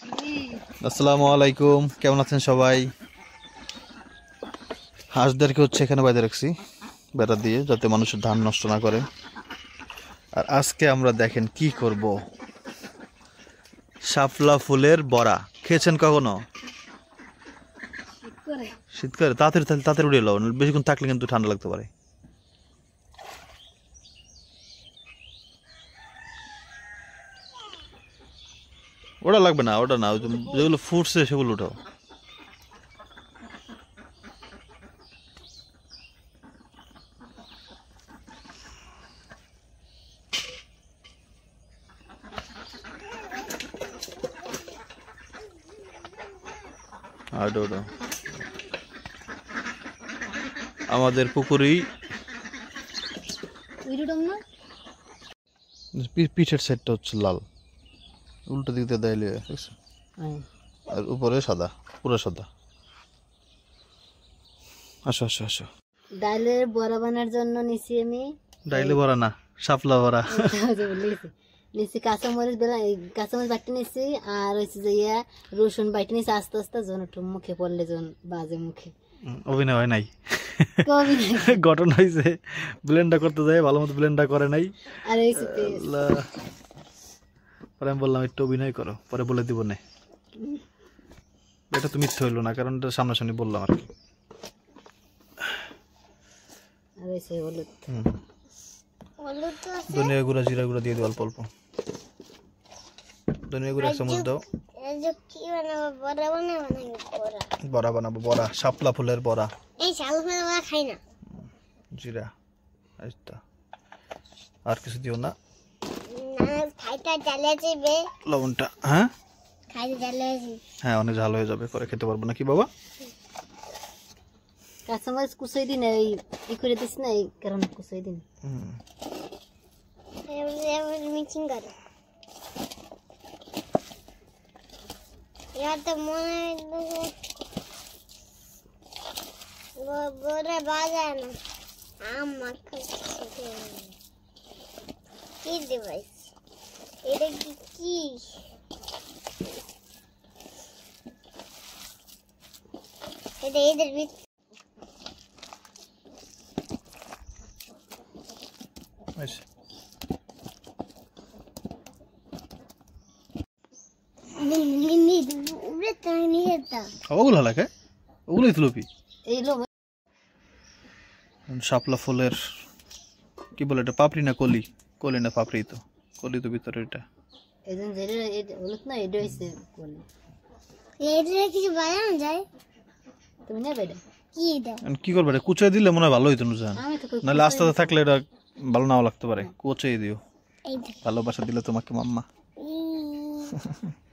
আসসালামু আলাইকুম, কেমন আছেন সবাই? হাঁসদেরকে হচ্ছে এখানে বাইরে রাখছি বেড়া দিয়ে, যাতে মানুষের ধান নষ্ট না করে। আর আজকে আমরা দেখেন কি করব, শাপলা ফুলের বড়া। খেয়েছেন কখনো? শীতকালে তাড়াতাড়ি তাড়াতাড়ি উড়িয়ে এলো, বেশিক্ষণ থাকলে কিন্তু ঠান্ডা লাগতে পারে। ওটা লাগবে না, ওটা না, যেগুলো ফুটছে সেগুলো উঠাও। আমাদের পুকুরেই পিঠের সাইডটা হচ্ছে লাল, উল্টো দিক দিয়ে দেয়ালে, আর উপরে সাদা, পুরো সাদা। আসো আসো আসো। ডালের বড়া বানানোর জন্য নিছি আমি, ডাইলে বড়া না, শাপলা বড়া। নিছি কাঁচামরিচ বাটি নিছি, আর হচ্ছে যে রসুন বাটি নিছি। আস্তে আস্তে যখন একটু মুখে পড়লে যখন বাজে মুখে। অভিনয় হয় নাই, ঘটনা হয়েছে ব্লেন্ডার করতে যায়, ভালো মতো ব্লেন্ডার করে নাই। আর পরে আমি বললাম একটু অভিনয় করো, পরে বলে দিব না। এটা তো মিথ্যে হইলো না, কারণ এটা সামনাসামনি বললাম আর কি। ধনিয়া গুঁড়া, জিরা গুঁড়া দিয়ে দিও অল্প অল্প। ধনিয়া গুঁড়া 1 চামচ দাও। বড়া বানাবো, বড়া, শাপলা ফুলের বড়া। খাই না। জিরা, আর কিছু দিও না। লবণটা, হ্যাঁ হ্যাঁ, অনেক ঝাল হয়ে যাবে, করে খেতে পারবো না কি বাবা। কাঁচামরিচ কুচাই দিন, এই করে দিস না, এই কারণে কুচাই দিন। মিক্সিং করে তো মনে বড় বাজার না আমার কি ডিভাইস, এটা কি এটা এদের শাপলা ফুলের কি বলে এটা, পাপড়ি না কলি? কলি না পাপড়ি, তো কলি তো ভিতরে। এটা কি করবে, কুচাই দিলে মনে হয় ভালো হইতো না, নাহলে আস্তে আস্তে থাকলে এটা ভালো নাও লাগতে পারে। কুচাই দিও, ভালোবাসা দিলে তোমাকে মাম্মা।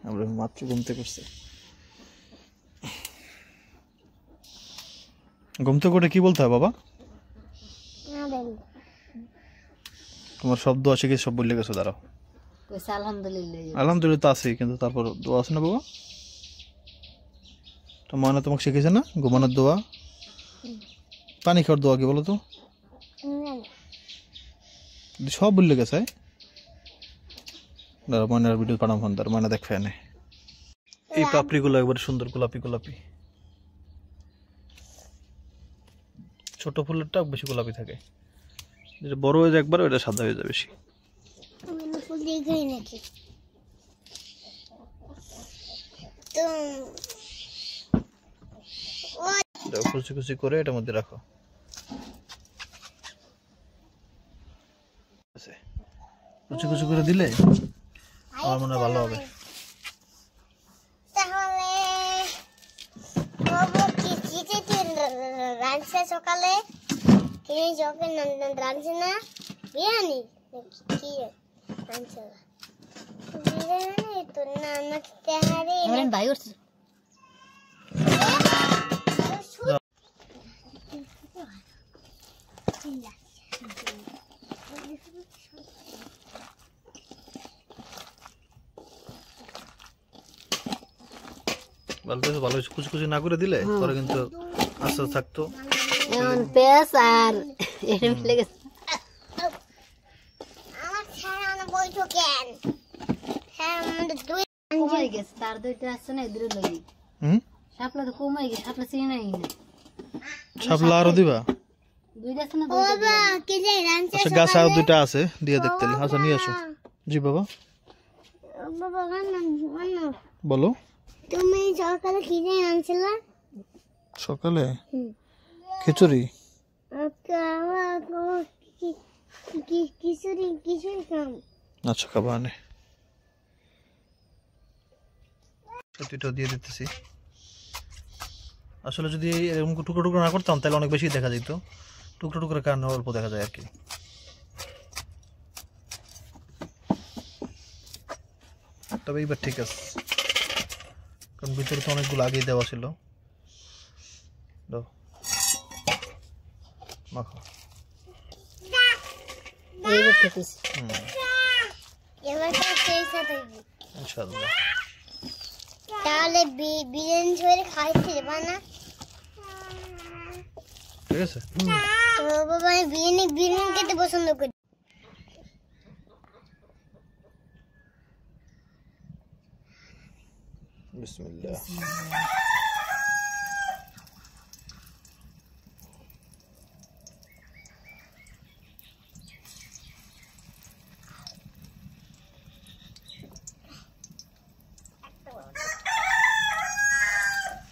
আমরা মাত্র ঘুমতে করছে, ঘুমতে করে কি বলতে হয় বাবা? তোমার শব্দ আছে কি, সব বললে গেছো? দাঁড়াও, আলহামদুলিল্লাহ তো আছে, কিন্তু তারপর দোয়া আছে না বাবা? তো ময়না তোমাকে শিখেছে না ঘুমানোর দোয়া, পানি খাওয়ার দোয়া, কি বলো তো? সব বললে গেছে। ময়নার ভিডিও পাঠাম ফোন, তার ময়না দেখ ফ্যানে। এই পাপড়িগুলো একবারে সুন্দর গোলাপি গোলাপি, ছোট ফুলেরটা বেশি গোলাপি থাকে, যেটা বড় হয়ে যায় একবার ওটা সাদা হয়ে যায় বেশি। কুচি কুচি করে এটার মধ্যে রাখো, কুচি কুচি করে দিলে আমার মনে হয় ভালো হবে। সকালে রাঁধছে না বিরিয়ানি, ভাই ভালো কুচি কুচি না করে দিলে পরে কিন্তু আস্তে আস্তে থাকতো। পেঁয়াজ আর এটা মিলে গেছে। আমার ছাড়া বইতো কেন? হ্যাঁ, আমাদের দুই গেছে তার দুইটা আছে না দূরে লই শাপলা তো কম হয়ে গেছে শাপলা চিনি নাই না শাপলা আরো দিবা দুইটা আছে না বাবা কি যে রানছে আচ্ছা গাছ আর দুইটা আছে দিয়ে দেখতে আচ্ছা নিয়ে আসো জি বাবা বাবা বলো তুমি সকালে কি যে আনছিলা সকালে খিচুড়ি কিশোরী আচ্ছা খাবার আনে দুটো দিয়ে দিতেছি আসলে যদি এরকম টুকরো টুকরো না করতাম তাহলে অনেক বেশি দেখা যেত টুকরো টুকরো কারণে অল্প দেখা যায় আর কি তবে এইবার ঠিক আছে কারণ ভিতরে তো অনেকগুলো আগেই দেওয়া ছিল দাও মাখো এইবার ঠিক আছে এবার তো সেই সাথে ইনশাআল্লাহ তাহলে বিরিয়ানি ঝোল খাইতে যাবা না ঠিক আছে তো বাবা আমি বিরিয়ানি খেতে পছন্দ করি বিসমিল্লাহ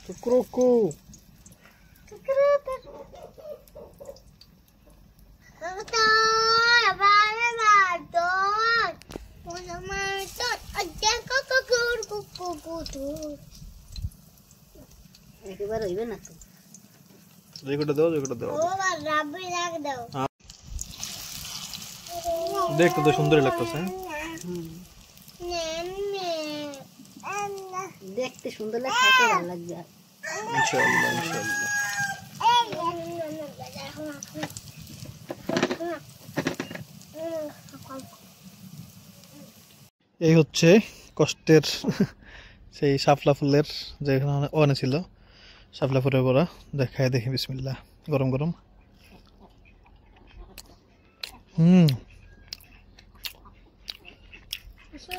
Cucrucu. একেবারে হইবে না তো যেটা দাও দেখতে তো সুন্দরই লাগতেছে দেখতে সুন্দর লাগে খাইতে ভালো লাগবে ইনশাআল্লাহ ইনশাআল্লাহ এই হচ্ছে কষ্টের সেই শাপলা ফুলের যেখানে ওখানে ছিল শাপলা ফুলের বড়া দেখায় দেখি বিসমিল্লাহ গরম গরম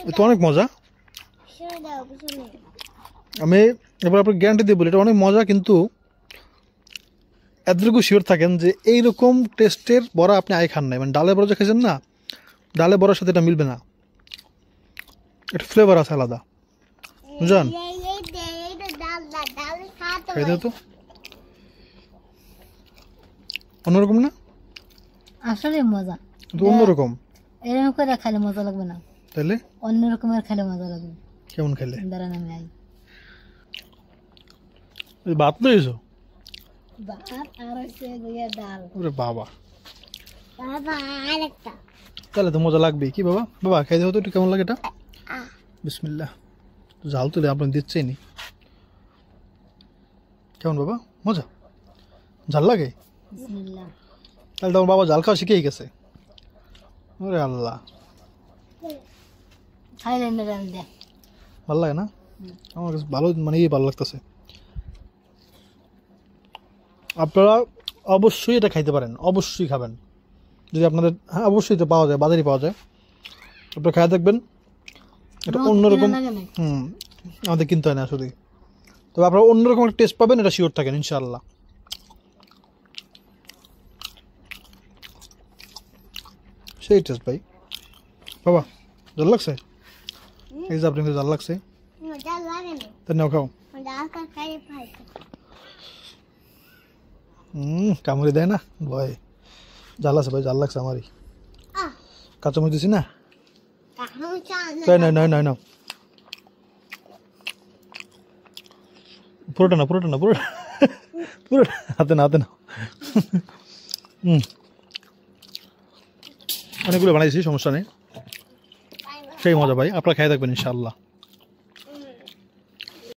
এটা অনেক মজা আমি এবার আপনার গ্যারান্টি দিয়ে বলি এটা অনেক মজা কিন্তু এতটুকু শিওর থাকেন যে এইরকম টেস্টের বড়া আপনি আগে খান নাই মানে ডালের বড়া যে খেয়েছেন না ডালের বড়ার সাথে এটা মিলবে না এটা ফ্লেভার আছে আলাদা বুঝলেন খাইতে তো অন্যরকম না আসলে মজা কিন্তু অন্যরকম এরকম করে খেলে মজা লাগবে না তাহলে অন্য রকমের খেলে মজা লাগবে কেমন খেলে দাঁড়ান আমি আই ভাত লইছো ভাত আর হচ্ছে গিয়ে ডাল ওরে বাবা বাবা আরেকটা তাহলে তো মজা লাগবে কি বাবা বাবা খাইতে হতো একটু কেমন লাগে এটা বিসমিল্লাহ জাল তুলে আপনার দিচ্ছেই নি কেমন বাবা মজা ঝাল লাগে বিসমিল্লাহ তাহলে তোমার বাবা জাল খাওয়া শিখেই গেছে ওরে আল্লাহ খাইলেন না ডাল দে ভালো লাগে না আমার কাছে ভালো মানে ভালো লাগতেছে আপনারা অবশ্যই এটা খাইতে পারেন অবশ্যই খাবেন যদি আপনাদের হ্যাঁ অবশ্যই তো পাওয়া যায় বাজারে পাওয়া যায় আপনারা খাই দেখবেন এটা অন্যরকম আমাদের কিনতে হয় না শুধু তবে আপনারা অন্যরকম একটা টেস্ট পাবেন এটা শিওর থাকেন ইনশাআল্লাহ সেই টেস্ট ভাই বাবা জাল লাগছে এই যে আপনাকে জাল লাগছে ডাল লাগে না তা নাও খাও ডাল খাই পাই কামড়ে দেয় না ভয় জাল আছে ভাই জাল লাগছে আমারই কাঁচামরিচ দিছি না তাই নয় নয় নয় না পুরোটা না পুরোটা না পুরোটা পুরোটা হাতে না হাতে না অনেকগুলো বানাইছি সমস্যা নেই সেই মজা ভাই আপনারা খেয়ে থাকবেন ইনশাআল্লাহ